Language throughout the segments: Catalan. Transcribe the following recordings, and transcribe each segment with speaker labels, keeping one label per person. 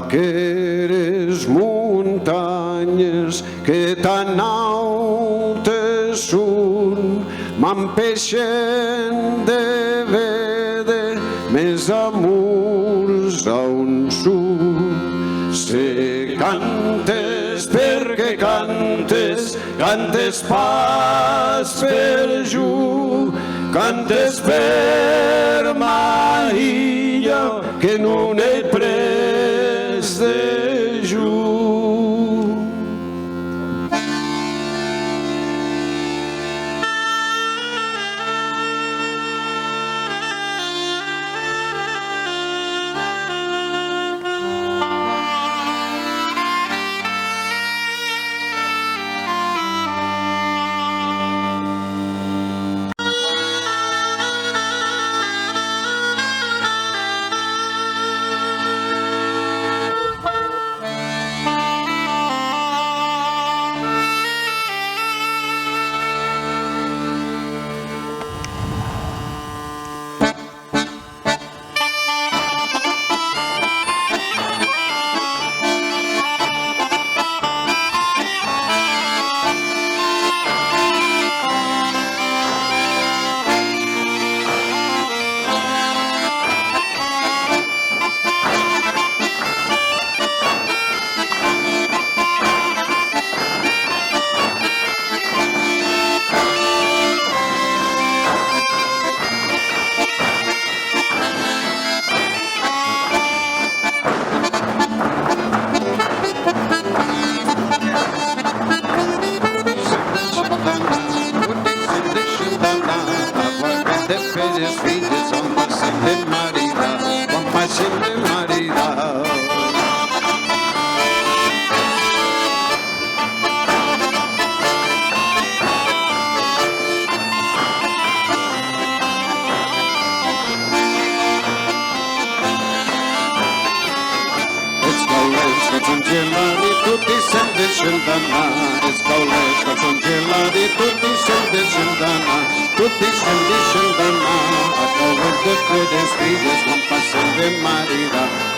Speaker 1: Aqueres muntanyes que tan altes són m'empeixen de veure més amors on són. Si cantes perquè cantes, cantes pas per jo, cantes per ma illa que no n'he pres de jo.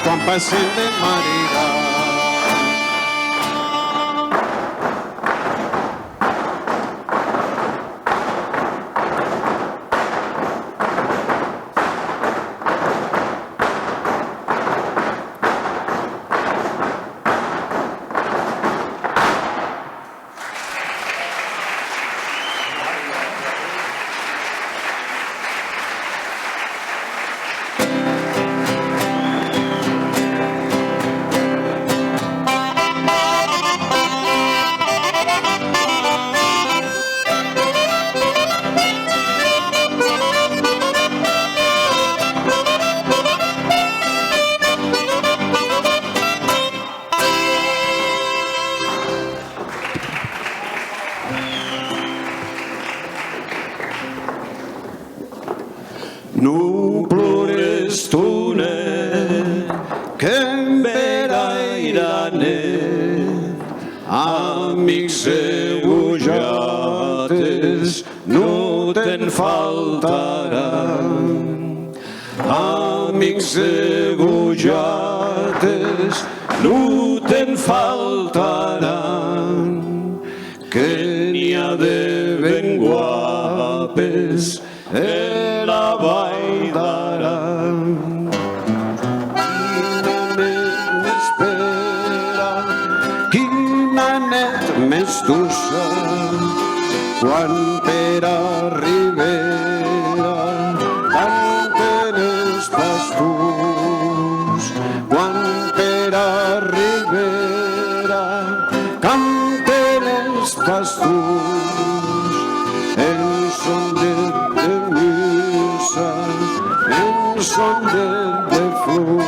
Speaker 1: Quan passen de marida. No plores tu, net, que em verairanet. Amics segujates no te'n faltaran. Amics segujates no te'n faltaran. Que n'hi ha de ben guapes de la Vall d'Aran. Quina net m'espera, quina net més dolça, quan per a Ribera canten els pastors. Quan per a Ribera canten els pastors, en son de missa, en son de flor.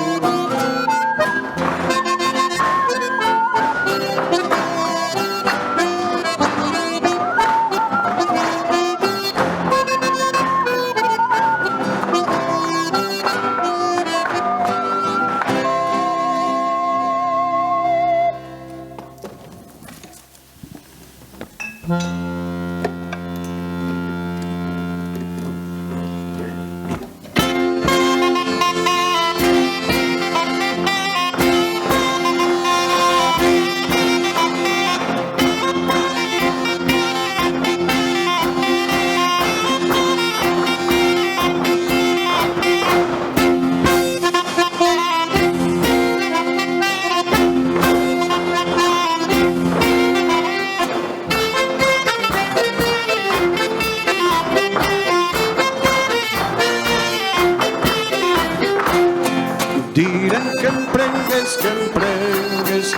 Speaker 1: m'emprengues,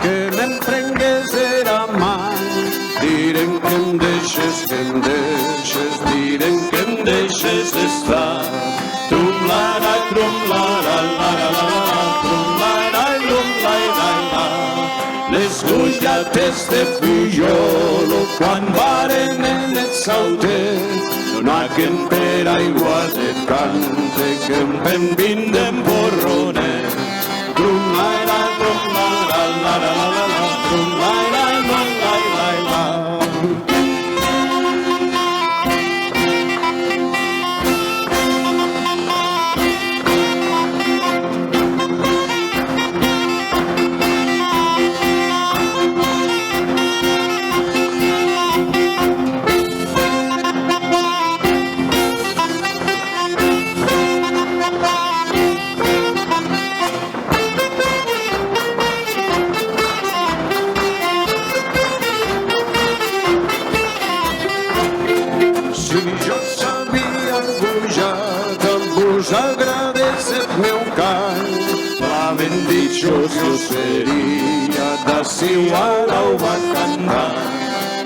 Speaker 1: que m'emprengues de la mà. Direm que em deixes, direm que em deixes d'estar. Trum-la-la, trum-la-la, la-la-la-la, trum-la-la, trum-la-la-la. Les gujates de Fillolo quan varen en el sauter donaven per aigua de cante que em ven vint d'emborroner. Trum-la-la, trum-la-la, la-la-la-la, trum-la-la, la-la-la-la. Si jo sabia pujat amb vos agradés el meu cant, la bendició seria d'ací igual ho va cantar.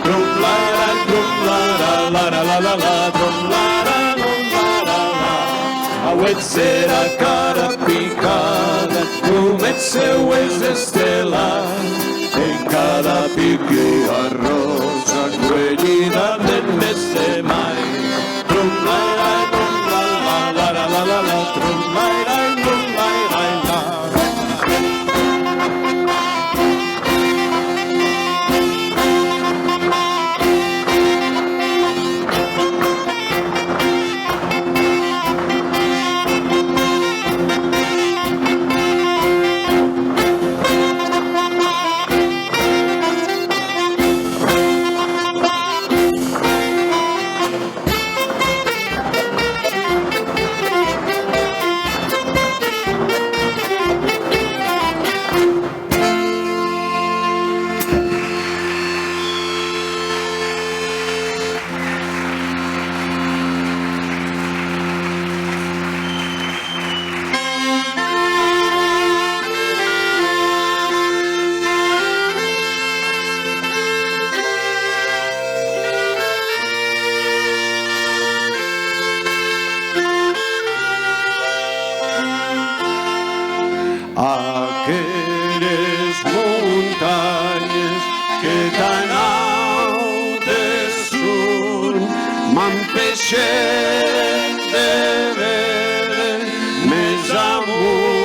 Speaker 1: Trum-la-la, trum-la-la, la-la-la-la, trum-la-la, trum-la-la-la. Auet serà cara picada, com et seues estelat, en cada pique arrosa collida del mes de mai. Trum-la-la, trum-la-la, la-la-la-la, trum-la-la, trum-la-la-la. Aquelles muntanyes que tan altes són m'empeixen de veure més amunt.